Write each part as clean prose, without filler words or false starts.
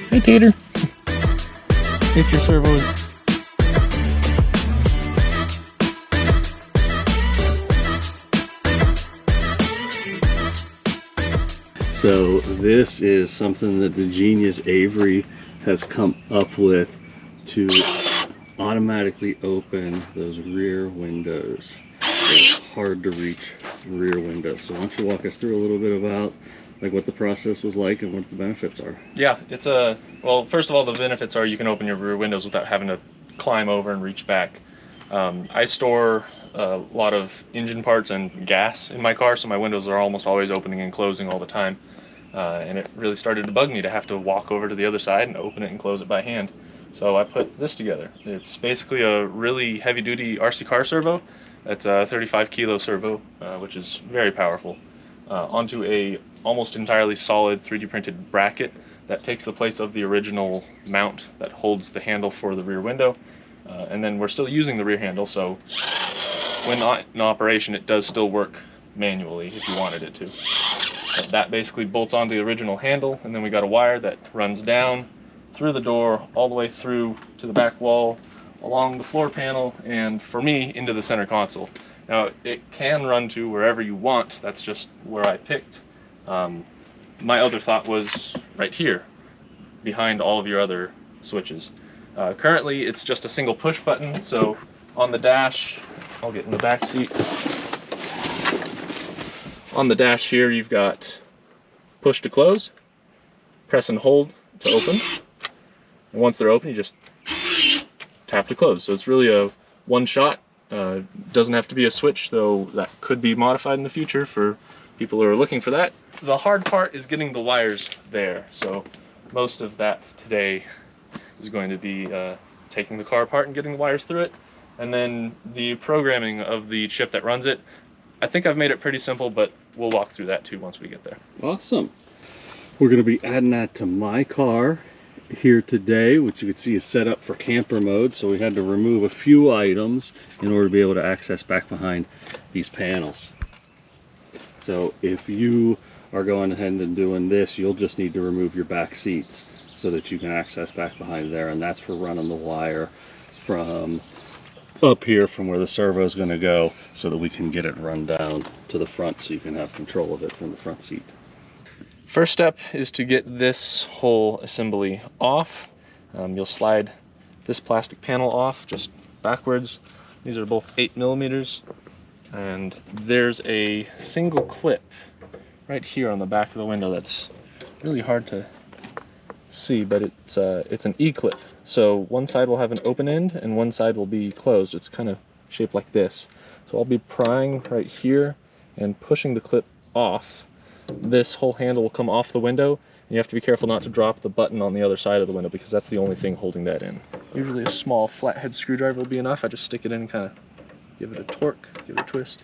Hey, Tater. If your servo is... So this is something that the genius Avery has come up with to automatically open those rear windows. Those hard to reach rear windows. So why don't you walk us through a little bit about like what the process was like and what the benefits are? Yeah, it's a, well, first of all, the benefits are you can open your rear windows without having to climb over and reach back. I store a lot of engine parts and gas in my car, so my windows are almost always opening and closing all the time. And it really started to bug me to have to walk over to the other side and open it and close it by hand. So I put this together. It's basically a really heavy-duty RC car servo. It's a 35 kilo servo, which is very powerful, onto a almost entirely solid 3D printed bracket that takes the place of the original mount that holds the handle for the rear window. And then we're still using the rear handle, so when not in operation, it does still work manually if you wanted it to. But that basically bolts onto the original handle, and then we got a wire that runs down through the door all the way through to the back wall, along the floor panel, and for me, into the center console. Now, it can run to wherever you want. That's just where I picked. My other thought was right here, behind all of your other switches. Currently, it's just a single push button, so on the dash, I'll get in the back seat. On the dash here, you've got push to close, press and hold to open, and once they're open, you just tap to close. So it's really a one shot. Doesn't have to be a switch, though that could be modified in the future for people who are looking for that. The hard part is getting the wires there, so most of that today is going to be taking the car apart and getting the wires through it, and then the programming of the chip that runs it. I think I've made it pretty simple, but we'll walk through that too once we get there. Awesome. We're going to be adding that to my car here today, which you can see is set up for camper mode, so we had to remove a few items in order to be able to access back behind these panels. So if you are going ahead and doing this, you'll just need to remove your back seats so that you can access back behind there, and that's for running the wire from up here from where the servo is going to go, so that we can get it run down to the front so you can have control of it from the front seat. First step is to get this whole assembly off. You'll slide this plastic panel off just backwards. These are both 8mm, and there's a single clip right here on the back of the window that's really hard to see, but it's an E-clip. So one side will have an open end and one side will be closed. It's kind of shaped like this. So I'll be prying right here and pushing the clip off. This whole handle will come off the window, and you have to be careful not to drop the button on the other side of the window, because that's the only thing holding that in. Usually a small flathead screwdriver will be enough. I just stick it in and kind of give it a torque, give it a twist.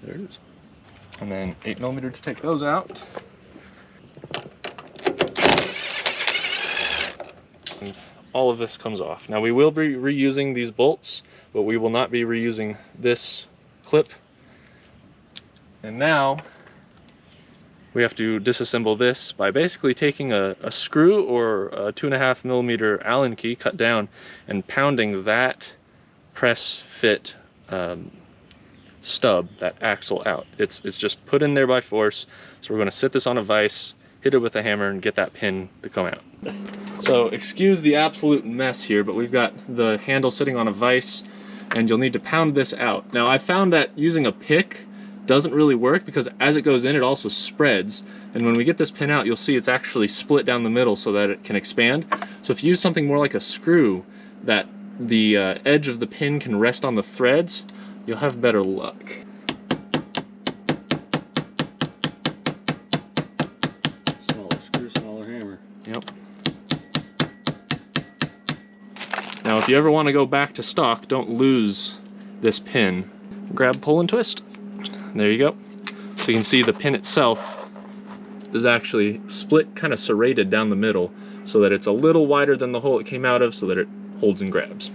There it is. And then 8mm to take those out. And all of this comes off. Now we will be reusing these bolts, but we will not be reusing this clip. And now we have to disassemble this by basically taking a screw or a 2.5mm Allen key cut down and pounding that press fit stub, that axle out. It's just put in there by force. So we're going to sit this on a vise, hit it with a hammer, and get that pin to come out. So excuse the absolute mess here, but we've got the handle sitting on a vise, and you'll need to pound this out. Now I found that using a pick doesn't really work, because as it goes in, it also spreads, and when we get this pin out, you'll see it's actually split down the middle so that it can expand. So if you use something more like a screw, that the edge of the pin can rest on the threads, you'll have better luck. Smaller screw, smaller hammer. Yep. Now if you ever want to go back to stock, don't lose this pin. Grab, pull, and twist. There you go. So you can see the pin itself is actually split, kind of serrated down the middle, so that it's a little wider than the hole it came out of, so that it holds and grabs.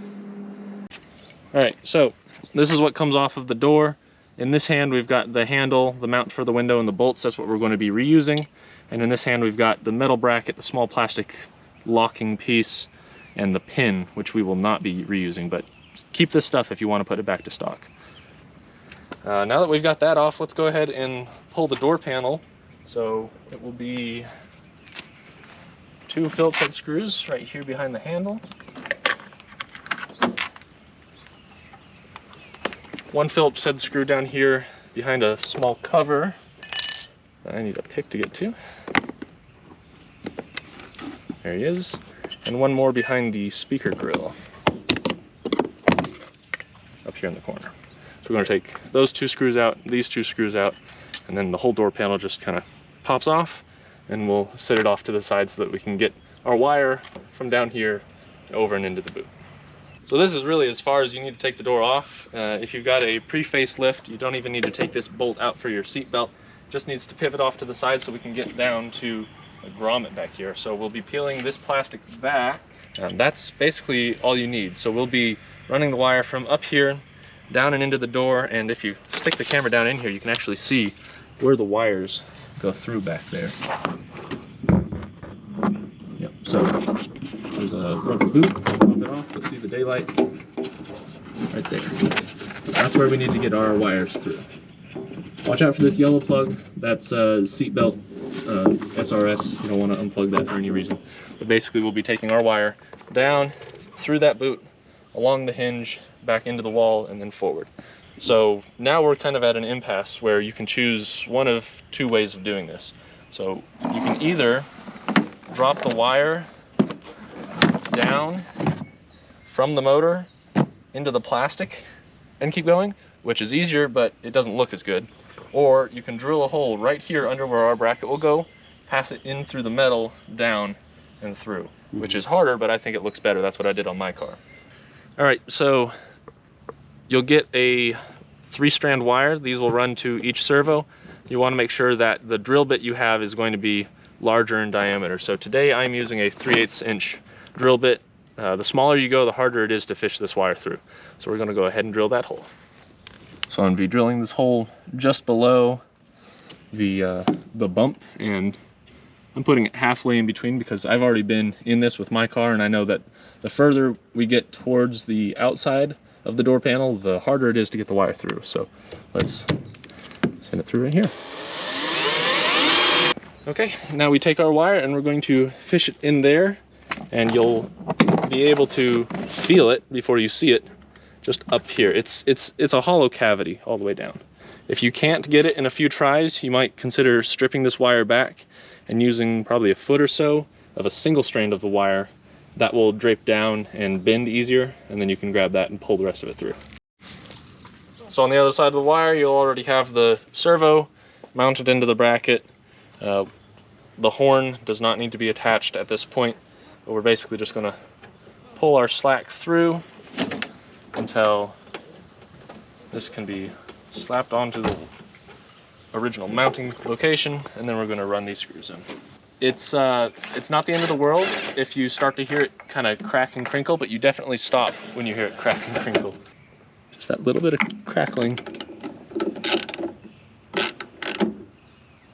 Alright, so this is what comes off of the door. In this hand we've got the handle, the mount for the window, and the bolts. That's what we're going to be reusing. And in this hand we've got the metal bracket, the small plastic locking piece, and the pin, which we will not be reusing, but keep this stuff if you want to put it back to stock. Now that we've got that off, let's go ahead and pull the door panel. So it will be 2 Phillips head screws right here behind the handle. 1 Phillips head screw down here behind a small cover that I need a pick to get to. There he is. And 1 more behind the speaker grill up here in the corner. So we're going to take those 2 screws out, these 2 screws out, and then the whole door panel just kind of pops off, and we'll set it off to the side so that we can get our wire from down here over and into the boot. So this is really as far as you need to take the door off. If you've got a pre-facelift, you don't even need to take this bolt out for your seat belt. It just needs to pivot off to the side so we can get down to a grommet back here. So we'll be peeling this plastic back. That's basically all you need. So we'll be running the wire from up here down and into the door, and if you stick the camera down in here, you can actually see where the wires go through back there. Yep, so there's a rubber boot, pop it off, you'll see the daylight right there. That's where we need to get our wires through. Watch out for this yellow plug, that's seatbelt SRS, you don't want to unplug that for any reason. But basically we'll be taking our wire down through that boot, along the hinge, back into the wall, and then forward. So now we're kind of at an impasse where you can choose one of 2 ways of doing this. So you can either drop the wire down from the motor into the plastic and keep going, which is easier, but it doesn't look as good. Or you can drill a hole right here under where our bracket will go, pass it in through the metal, down and through, which is harder, but I think it looks better. That's what I did on my car. All right, so you'll get a 3-strand wire. These will run to each servo. You want to make sure that the drill bit you have is going to be larger in diameter. So today I'm using a 3/8 inch drill bit. The smaller you go, the harder it is to fish this wire through. So we're going to go ahead and drill that hole. So I'm going to be drilling this hole just below the bump, and I'm putting it halfway in between because I've already been in this with my car, and I know that the further we get towards the outside of the door panel, the harder it is to get the wire through. So let's send it through right here. Okay, now we take our wire and we're going to fish it in there, and you'll be able to feel it before you see it just up here. It's a hollow cavity all the way down. If you can't get it in a few tries, you might consider stripping this wire back and using probably a foot or so of a single strand of the wire. That will drape down and bend easier, and then you can grab that and pull the rest of it through. So on the other side of the wire, you'll already have the servo mounted into the bracket. The horn does not need to be attached at this point, but we're basically just going to pull our slack through until this can be slapped onto the original mounting location, and then we're going to run these screws in. It's not the end of the world if you start to hear it kind of crack and crinkle, but you definitely stop when you hear it crack and crinkle. Just that little bit of crackling.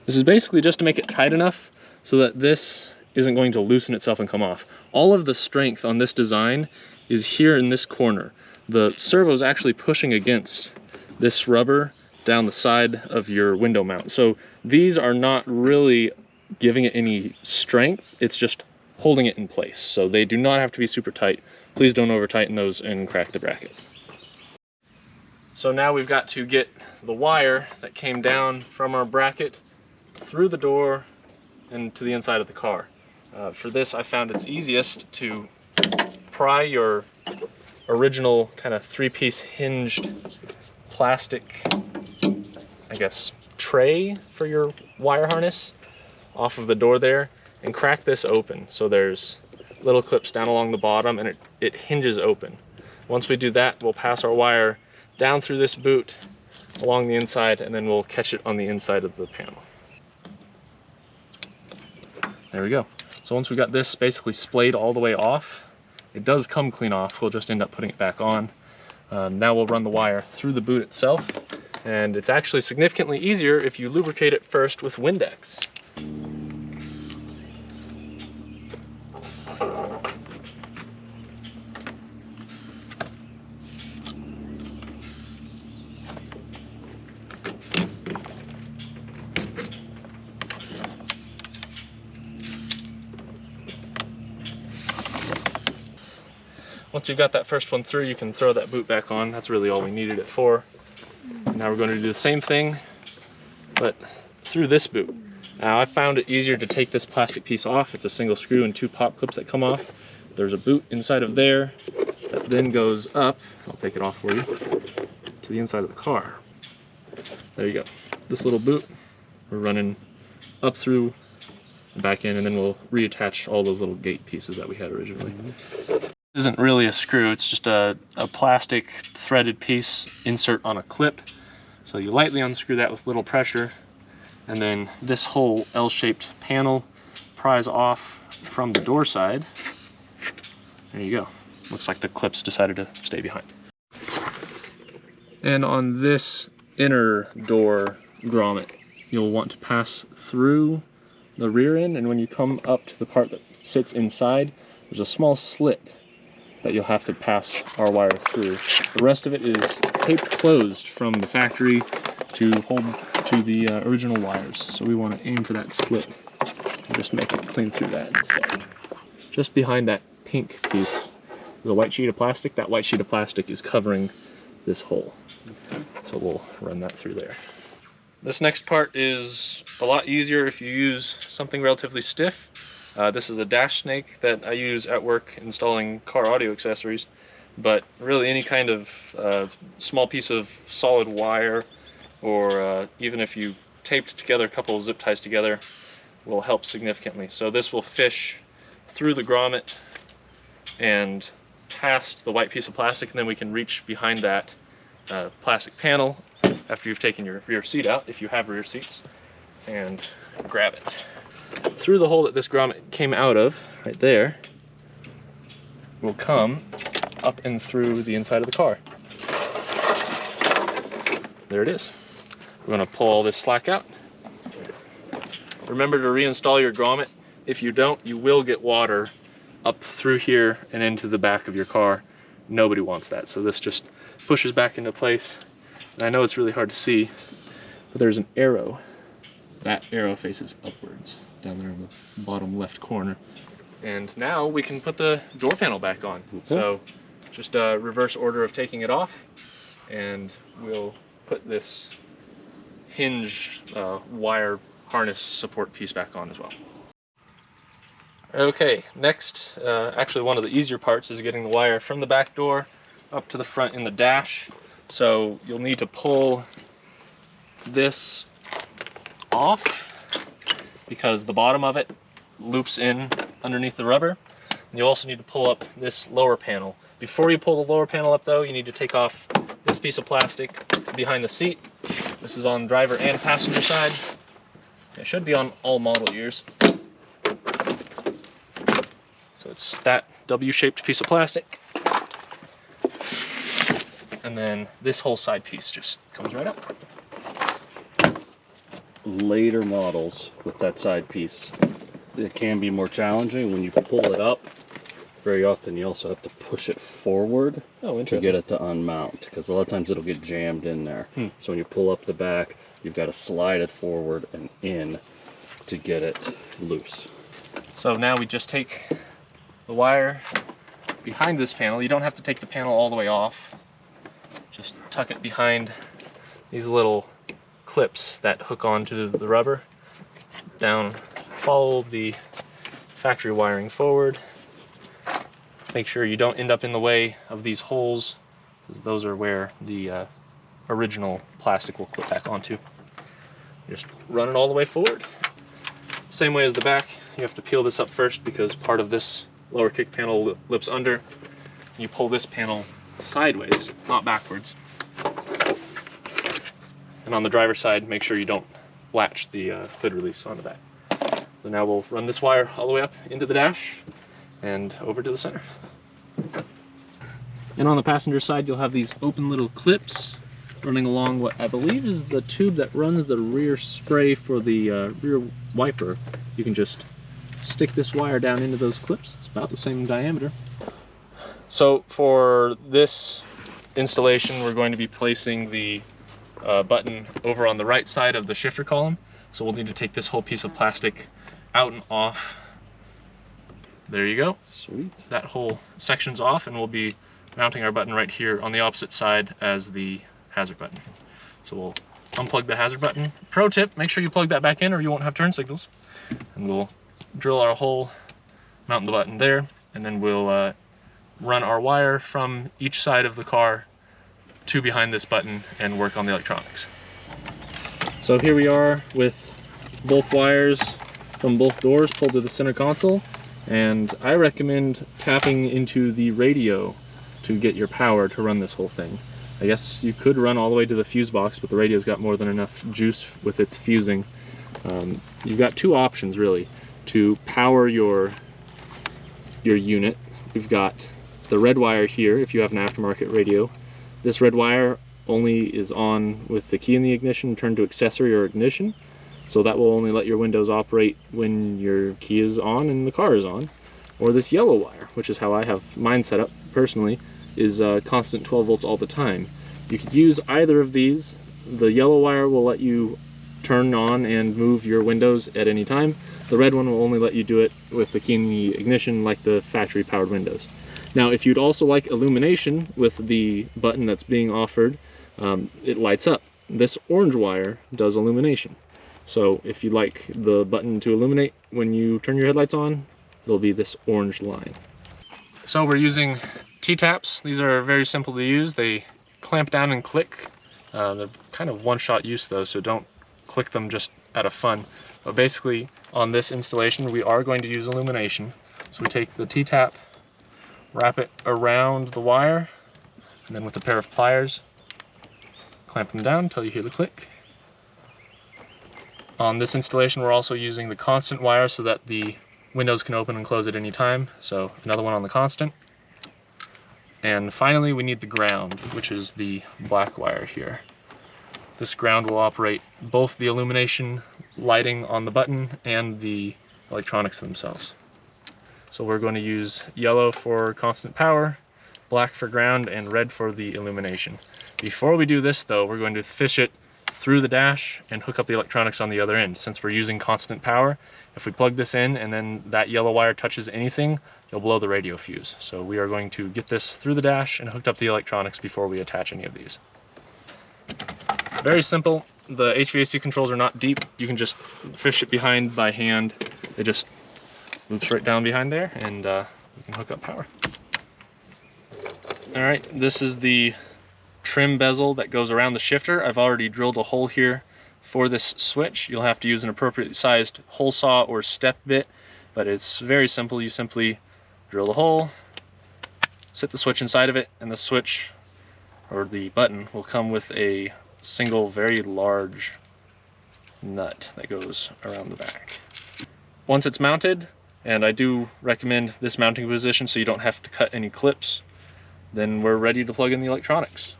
This is basically just to make it tight enough so that this isn't going to loosen itself and come off. All of the strength on this design is here in this corner. The servo is actually pushing against this rubber down the side of your window mount. So these are not really giving it any strength, it's just holding it in place. So they do not have to be super tight. Please don't over tighten those and crack the bracket. So now we've got to get the wire that came down from our bracket through the door and to the inside of the car. For this, I found it's easiest to pry your original kind of 3-piece hinged plastic, I guess, tray for your wire harness off of the door there and crack this open. So there's little clips down along the bottom, and it hinges open. Once we do that, we'll pass our wire down through this boot along the inside, and then we'll catch it on the inside of the panel. There we go. So once we got this basically splayed all the way off, it does come clean off. We'll just end up putting it back on. Now we'll run the wire through the boot itself, and it's actually significantly easier if you lubricate it first with Windex. once you've got that first one through, you can throw that boot back on. That's really all we needed it for. And now we're going to do the same thing, but through this boot. Now I found it easier to take this plastic piece off. It's a single screw and 2 pop clips that come off. There's a boot inside of there that then goes up, I'll take it off for you, to the inside of the car. There you go. This little boot, we're running up through and back in, and then we'll reattach all those little gate pieces that we had originally. This isn't really a screw, it's just a plastic threaded piece insert on a clip. So you lightly unscrew that with little pressure, and then this whole L-shaped panel pries off from the door side. There you go. Looks like the clips decided to stay behind. And on this inner door grommet, you'll want to pass through the rear end, and when you come up to the part that sits inside, there's a small slit that you'll have to pass our wire through. The rest of it is taped closed from the factory to hold to the original wires. So we want to aim for that slit and just make it clean through that instead. Just behind that pink piece is a white sheet of plastic. That white sheet of plastic is covering this hole. So we'll run that through there. This next part is a lot easier if you use something relatively stiff. This is a dash snake that I use at work installing car audio accessories, but really any kind of small piece of solid wire, or even if you taped together a couple of zip ties together, will help significantly. So this will fish through the grommet and past the white piece of plastic, and then we can reach behind that plastic panel after you've taken your rear seat out, if you have rear seats, and grab it. Through the hole that this grommet came out of, right there, will come up and through the inside of the car. There it is. We're going to pull all this slack out. Remember to reinstall your grommet. If you don't, you will get water up through here and into the back of your car. Nobody wants that, so this just pushes back into place. And I know it's really hard to see, but there's an arrow. That arrow faces upwards down there in the bottom left corner. And now we can put the door panel back on. Okay. So just a reverse order of taking it off, and we'll put this hinge wire harness support piece back on as well. Okay, next, actually one of the easier parts is getting the wire from the back door up to the front in the dash. So you'll need to pull this off because the bottom of it loops in underneath the rubber. And you also need to pull up this lower panel. Before you pull the lower panel up though, you need to take off this piece of plastic behind the seat. This is on driver and passenger side. It should be on all model years. So it's that W-shaped piece of plastic. And then this whole side piece just comes right up. Later models with that side piece, it can be more challenging. When you pull it up, very often you also have to push it forward to get it to unmount, because a lot of times it'll get jammed in there. So when you pull up the back, you've got to slide it forward and in to get it loose. So now we just take the wire behind this panel. You don't have to take the panel all the way off. Just tuck it behind these little clips that hook onto the rubber. Down, follow the factory wiring forward. Make sure you don't end up in the way of these holes, because those are where the original plastic will clip back onto. Just run it all the way forward. Same way as the back, you have to peel this up first because part of this lower kick panel lips under. You pull this panel sideways, not backwards. And on the driver's side, make sure you don't latch the hood release on the back. So now we'll run this wire all the way up into the dash and over to the center. And on the passenger side, you'll have these open little clips running along what I believe is the tube that runs the rear spray for the rear wiper. You can just stick this wire down into those clips. It's about the same diameter. So for this installation, we're going to be placing the button over on the right side of the shifter column. So we'll need to take this whole piece of plastic out and off. there you go. Sweet. That whole section's off, and we'll be mounting our button right here on the opposite side as the hazard button. So we'll unplug the hazard button. Pro tip, make sure you plug that back in or you won't have turn signals. And we'll drill our hole, mount the button there, and then we'll run our wire from each side of the car to behind this button and work on the electronics. So here we are with both wires from both doors pulled to the center console, and I recommend tapping into the radio to get your power to run this whole thing. I guess you could run all the way to the fuse box, but the radio's got more than enough juice with its fusing. You've got two options really to power your unit. We've got the red wire here if you have an aftermarket radio. This red wire only is on with the key in the ignition turned to accessory or ignition, so that will only let your windows operate when your key is on and the car is on. Or this yellow wire, which is how I have mine set up personally, is constant 12 volts all the time. You could use either of these. The yellow wire will let you turn on and move your windows at any time. The red one will only let you do it with the key in the ignition, like the factory powered windows. Now, if you'd also like illumination with the button that's being offered, it lights up. This orange wire does illumination. So if you'd like the button to illuminate when you turn your headlights on, there'll be this orange line. So we're using T-taps. These are very simple to use. They clamp down and click. They're kind of one-shot use though, so don't click them just out of fun. But basically on this installation we are going to use illumination. So we take the T-tap, wrap it around the wire, and then with a pair of pliers clamp them down until you hear the click. On this installation we're also using the constant wire so that the windows can open and close at any time. So another one on the constant. And finally we need the ground, which is the black wire here. This ground will operate both the illumination lighting on the button and the electronics themselves. So we're going to use yellow for constant power, black for ground, and red for the illumination. Before we do this though, we're going to fish it through the dash and hook up the electronics on the other end. Since we're using constant power, if we plug this in and then that yellow wire touches anything, you'll blow the radio fuse. So we are going to get this through the dash and hooked up the electronics before we attach any of these. Very simple. The HVAC controls are not deep. You can just fish it behind by hand. It just loops right down behind there, and we can hook up power. All right, this is the trim bezel that goes around the shifter. I've already drilled a hole here for this switch. You'll have to use an appropriately sized hole saw or step bit, but it's very simple. You simply drill the hole, sit the switch inside of it, and the switch or the button will come with a single very large nut that goes around the back. Once it's mounted, and I do recommend this mounting position so you don't have to cut any clips, then we're ready to plug in the electronics.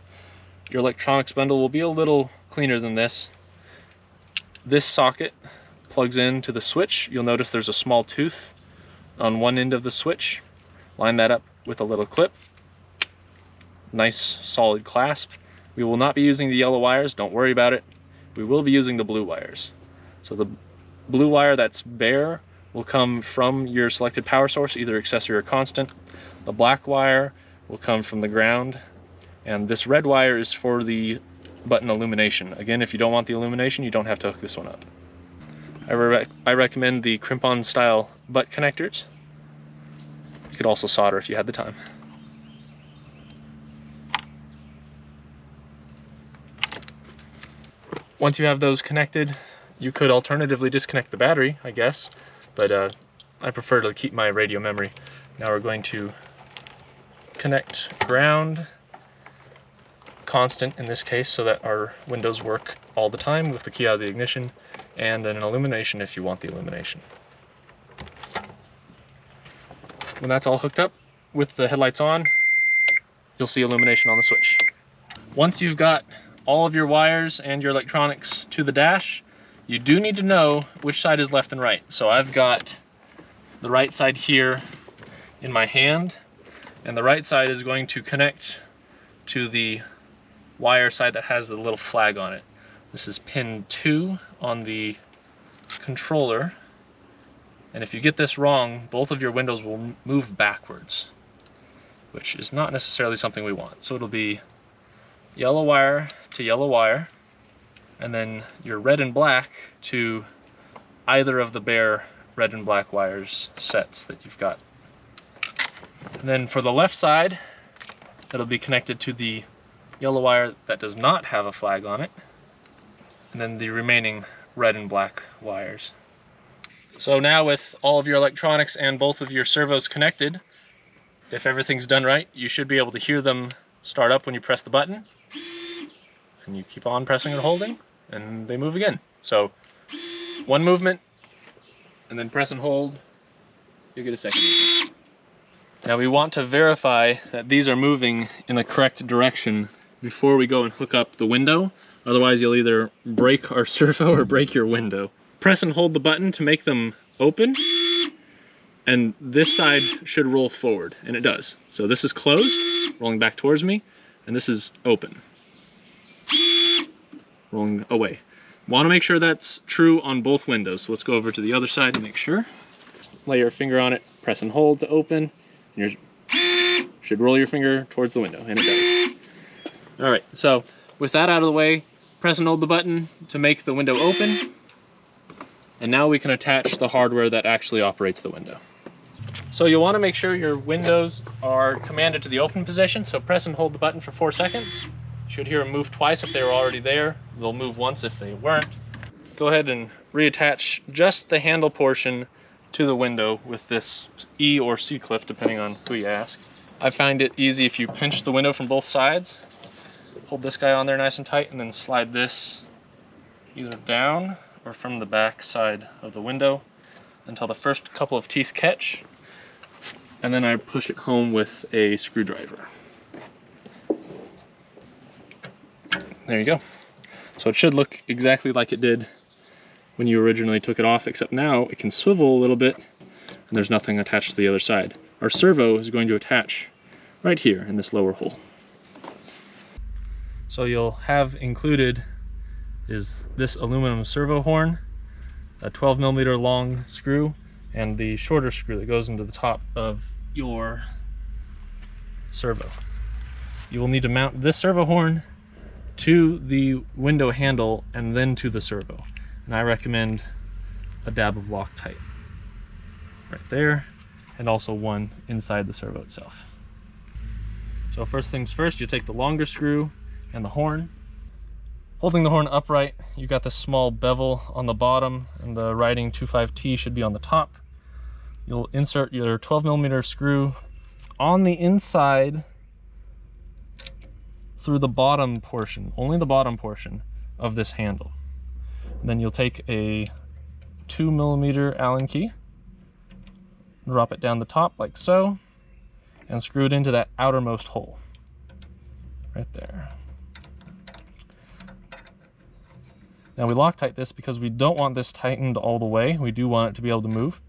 Your electronics bundle will be a little cleaner than this. This socket plugs into the switch. You'll notice there's a small tooth on one end of the switch. Line that up with a little clip. Nice solid clasp. We will not be using the yellow wires, don't worry about it. We will be using the blue wires. So the blue wire that's bare will come from your selected power source, either accessory or constant. The black wire will come from the ground, and this red wire is for the button illumination. Again, if you don't want the illumination, you don't have to hook this one up. I recommend the crimp-on style butt connectors. You could also solder if you had the time. Once you have those connected, you could alternatively disconnect the battery, I guess, but I prefer to keep my radio memory. Now we're going to connect ground, constant in this case, so that our windows work all the time with the key out of the ignition, and an illumination if you want the illumination. When that's all hooked up with the headlights on, you'll see illumination on the switch. Once you've got all of your wires and your electronics to the dash, you do need to know which side is left and right. So I've got the right side here in my hand, and the right side is going to connect to the wire side that has the little flag on it. This is pin 2 on the controller, And if you get this wrong, both of your windows will move backwards, which is not necessarily something we want. So it'll be yellow wire to yellow wire, and then your red and black to either of the bare red and black wires sets that you've got. And then for the left side, it'll be connected to the yellow wire that does not have a flag on it, and then the remaining red and black wires. So now with all of your electronics and both of your servos connected, if everything's done right, you should be able to hear them start up when you press the button. And you keep on pressing and holding, and they move again. So one movement, and then press and hold, you get a second movement. Now we want to verify that these are moving in the correct direction before we go and hook up the window. Otherwise you'll either break our servo or break your window. Press and hold the button to make them open, and this side should roll forward, and it does. So this is closed, rolling back towards me, and this is open, rolling away. Want to make sure that's true on both windows, so let's go over to the other side and make sure. Just lay your finger on it, press and hold to open, and you should roll your finger towards the window, and it does. All right, so with that out of the way, press and hold the button to make the window open, and now we can attach the hardware that actually operates the window. So you'll want to make sure your windows are commanded to the open position, so press and hold the button for 4 seconds. You should hear them move twice if they were already there. They'll move once if they weren't. Go ahead and reattach just the handle portion to the window with this E or C clip, depending on who you ask. I find it easy if you pinch the window from both sides. Hold this guy on there nice and tight, and then slide this either down or from the back side of the window until the first couple of teeth catch, and then I push it home with a screwdriver. There you go. So it should look exactly like it did when you originally took it off, except now it can swivel a little bit and there's nothing attached to the other side. Our servo is going to attach right here in this lower hole. So you'll have included is this aluminum servo horn, a 12mm long screw, and the shorter screw that goes into the top of your servo. You will need to mount this servo horn to the window handle and then to the servo. And I recommend a dab of Loc-tite right there, and also one inside the servo itself. So first things first, you take the longer screw and the horn. Holding the horn upright, you got this small bevel on the bottom, and the writing 25T should be on the top. You'll insert your 12mm screw on the inside through the bottom portion, only the bottom portion of this handle. And then you'll take a 2mm Allen key, drop it down the top like so, and screw it into that outermost hole right there. Now we Loc-tite this because we don't want this tightened all the way. We do want it to be able to move.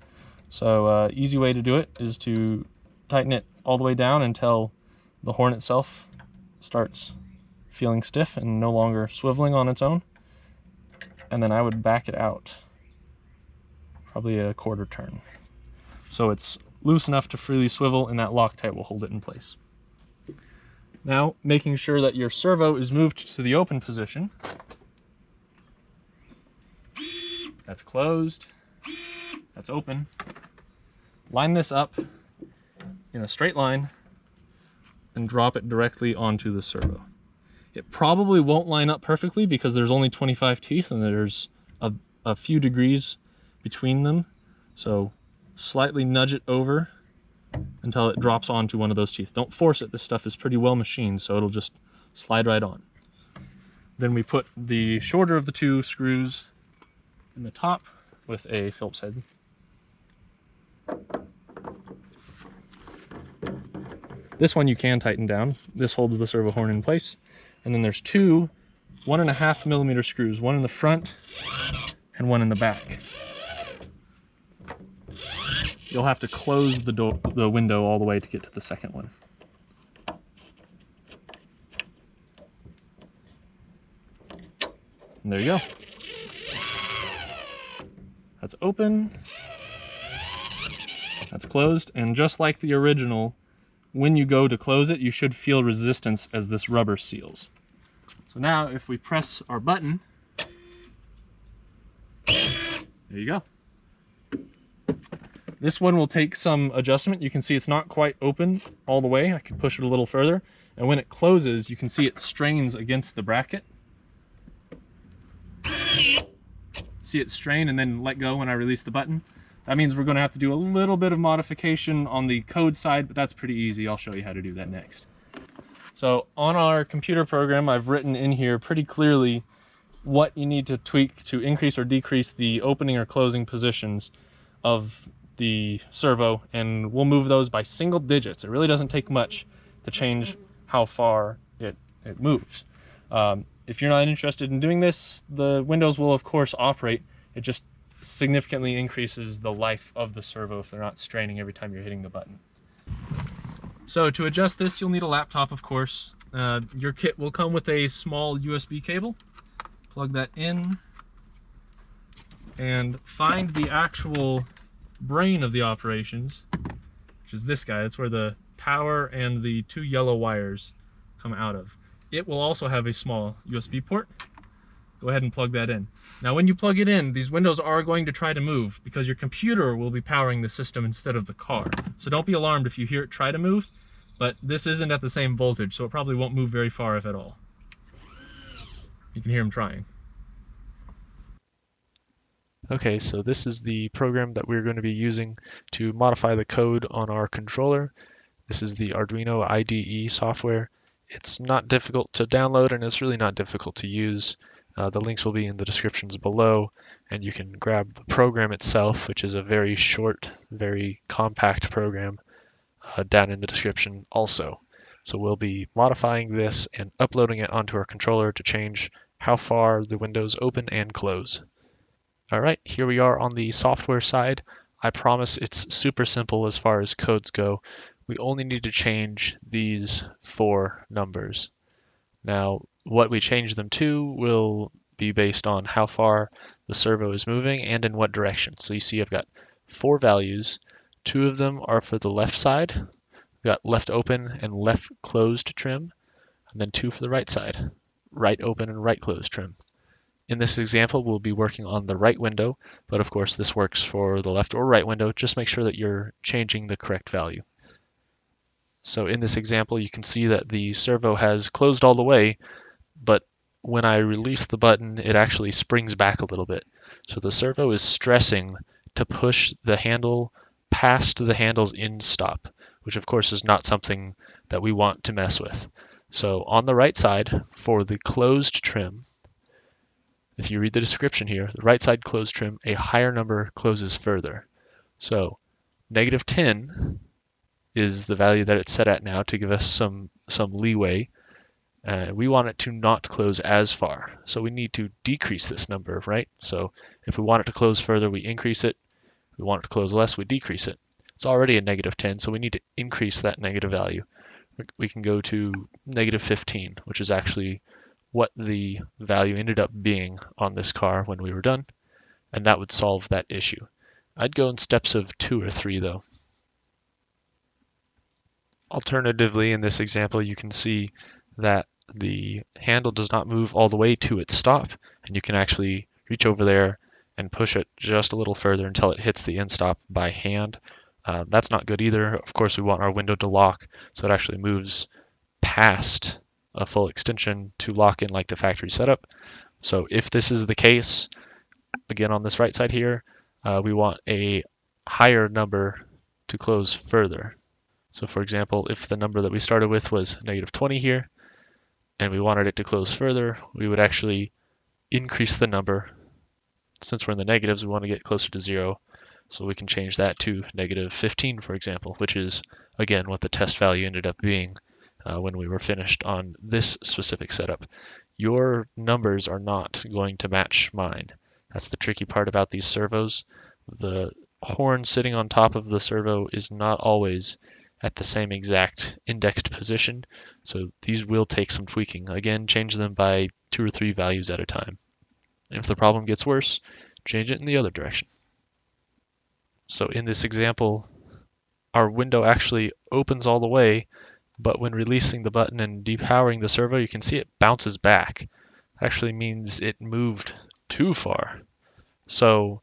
So easy way to do it is to tighten it all the way down until the horn itself starts feeling stiff and no longer swiveling on its own. And then I would back it out probably a quarter turn, so it's loose enough to freely swivel, and that Loc-tite will hold it in place. Now, making sure that your servo is moved to the open position. That's closed, that's open. Line this up in a straight line and drop it directly onto the servo. It probably won't line up perfectly because there's only 25 teeth and there's a few degrees between them. So slightly nudge it over until it drops onto one of those teeth. Don't force it, this stuff is pretty well machined, so it'll just slide right on. Then we put the shorter of the two screws in the top with a Phillips head. This one you can tighten down. This holds the servo horn in place. And then there's two 1.5mm screws, one in the front and one in the back. You'll have to close the window all the way to get to the second one. And there you go. That's open. That's closed, and just like the original, when you go to close it, you should feel resistance as this rubber seals. So now if we press our button, there you go. This one will take some adjustment. You can see it's not quite open all the way. I can push it a little further. And when it closes, you can see it strains against the bracket. See it strain and then let go when I release the button. That means we're going to have to do a little bit of modification on the code side, but that's pretty easy. I'll show you how to do that next. So on our computer program, I've written in here pretty clearly what you need to tweak to increase or decrease the opening or closing positions of the servo, and we'll move those by single digits. It really doesn't take much to change how far it moves. If you're not interested in doing this, the windows will of course operate. It just significantly increases the life of the servo if they're not straining every time you're hitting the button. So to adjust this, you'll need a laptop, of course. Your kit will come with a small USB cable. Plug that in and find the actual brain of the operations, which is this guy. That's where the power and the two yellow wires come out of. It will also have a small USB port. Go ahead and plug that in. Now when you plug it in, these windows are going to try to move because your computer will be powering the system instead of the car. So don't be alarmed if you hear it try to move, but this isn't at the same voltage, so it probably won't move very far if at all. You can hear them trying. Okay, so this is the program that we're going to be using to modify the code on our controller. This is the Arduino IDE software. It's not difficult to download and it's really not difficult to use. The links will be in the descriptions below, and you can grab the program itself, which is a very short, very compact program, down in the description also. So we'll be modifying this and uploading it onto our controller to change how far the windows open and close. All right, here we are on the software side. I promise it's super simple as far as codes go. We only need to change these 4 numbers. Now, what we change them to will be based on how far the servo is moving and in what direction. So you see I've got 4 values. 2 of them are for the left side. We've got left open and left closed trim, and then 2 for the right side, right open and right closed trim. In this example, we'll be working on the right window, but of course this works for the left or right window. Just make sure that you're changing the correct value. So in this example, you can see that the servo has closed all the way, but when I release the button, it actually springs back a little bit. So the servo is stressing to push the handle past the handle's in stop, which of course is not something that we want to mess with. So on the right side, for the closed trim, if you read the description here, the right side closed trim, a higher number closes further. So -10 is the value that it's set at now to give us some leeway. We want it to not close as far. So we need to decrease this number, right? So if we want it to close further, we increase it. If we want it to close less, we decrease it. It's already a -10, so we need to increase that negative value. We can go to -15, which is actually what the value ended up being on this car when we were done, and that would solve that issue. I'd go in steps of 2 or 3 though. Alternatively, in this example, you can see that the handle does not move all the way to its stop, and you can actually reach over there and push it just a little further until it hits the end stop by hand. That's not good either. Of course, we want our window to lock, so it actually moves past a full extension to lock in like the factory setup. So if this is the case, again on this right side here, we want a higher number to close further. So for example, if the number that we started with was -20 here, and we wanted it to close further, we would actually increase the number. Since we're in the negatives, we want to get closer to 0. So we can change that to -15, for example, which is, again, what the test value ended up being when we were finished on this specific setup. Your numbers are not going to match mine. That's the tricky part about these servos. The horn sitting on top of the servo is not always at the same exact indexed position, so these will take some tweaking. Again, change them by 2 or 3 values at a time. If the problem gets worse, change it in the other direction. So in this example, our window actually opens all the way, but when releasing the button and depowering the servo, you can see it bounces back. It actually means it moved too far. So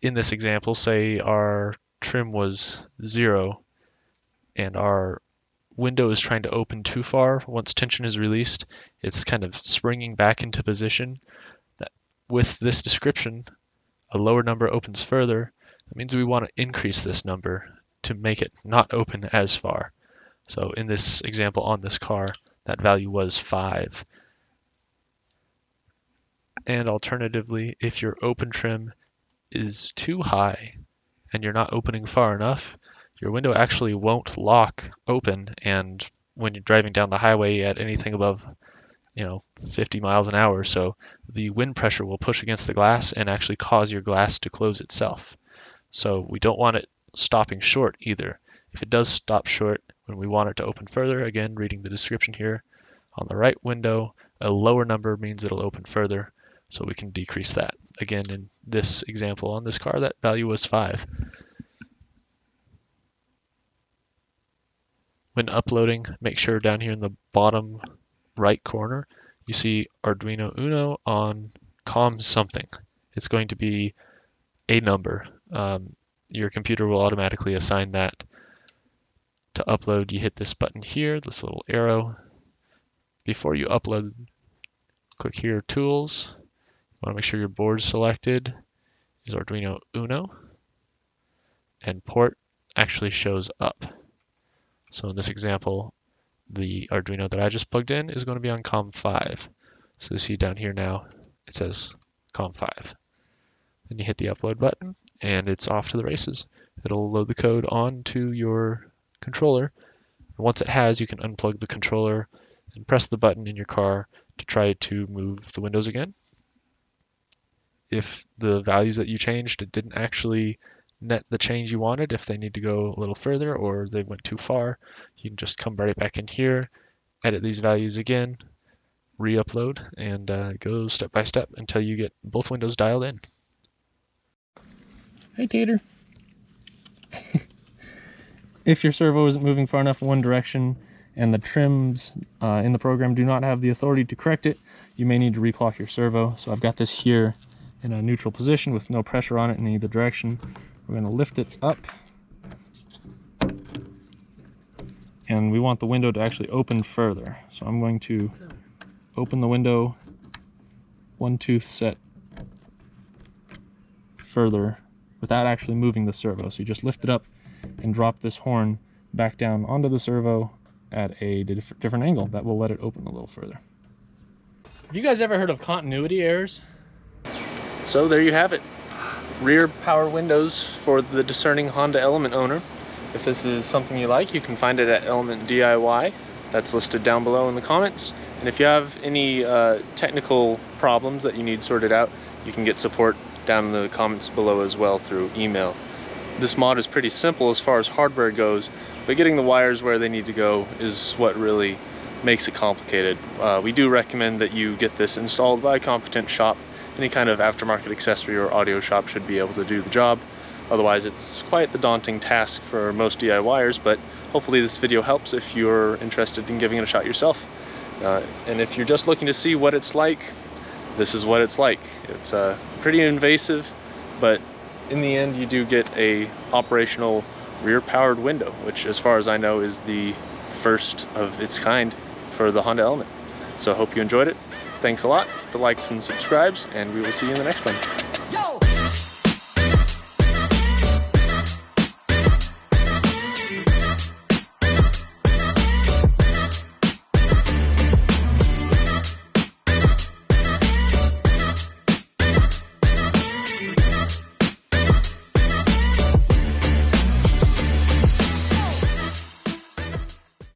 in this example, say our trim was 0 and our window is trying to open too far. Once tension is released, it's kind of springing back into position. With this description, a lower number opens further. That means we want to increase this number to make it not open as far. So in this example on this car, that value was 5. And alternatively, if your open trim is too high and you're not opening far enough, your window actually won't lock open, and when you're driving down the highway at anything above 50 miles an hour, so the wind pressure will push against the glass and actually cause your glass to close itself. So we don't want it stopping short either. If it does stop short when we want it to open further, again, reading the description here, on the right window, a lower number means it'll open further, so we can decrease that. Again, in this example on this car, that value was 5. When uploading, make sure down here in the bottom right corner, you see Arduino Uno on COM something. It's going to be a number. Your computer will automatically assign that. To upload, you hit this button here, this little arrow. Before you upload, click here, Tools. You want to make sure your board selected is Arduino Uno, and port actually shows up. So in this example, the Arduino that I just plugged in is going to be on COM5. So you see down here now, it says COM5. Then you hit the upload button and it's off to the races. It'll load the code onto your controller. And once it has, you can unplug the controller and press the button in your car to try to move the windows again. If the values that you changed didn't actually net the change you wanted, if they need to go a little further or they went too far, you can just come right back in here, edit these values again, re-upload, and go step by step until you get both windows dialed in. Hey, Tater. If your servo isn't moving far enough in one direction and the trims in the program do not have the authority to correct it, you may need to reclock your servo. So I've got this here in a neutral position with no pressure on it in either direction. We're going to lift it up, and we want the window to actually open further. So I'm going to open the window 1/2 set further without actually moving the servo. So you just lift it up and drop this horn back down onto the servo at a different angle. That will let it open a little further. Have you guys ever heard of continuity errors? So there you have it. Rear power windows for the discerning Honda Element owner. If this is something you like, you can find it at ElementDIY. That's listed down below in the comments. And if you have any technical problems that you need sorted out, you can get support down in the comments below as well through email. This mod is pretty simple as far as hardware goes, but getting the wires where they need to go is what really makes it complicated. We do recommend that you get this installed by a competent shop. Any kind of aftermarket accessory or audio shop should be able to do the job. Otherwise, it's quite the daunting task for most DIYers, but hopefully this video helps if you're interested in giving it a shot yourself. And if you're just looking to see what it's like, this is what it's like. It's pretty invasive, but in the end you do get a operational rear-powered window, which as far as I know is the first of its kind for the Honda Element. So I hope you enjoyed it. Thanks a lot, the likes and subscribes, and we will see you in the next one.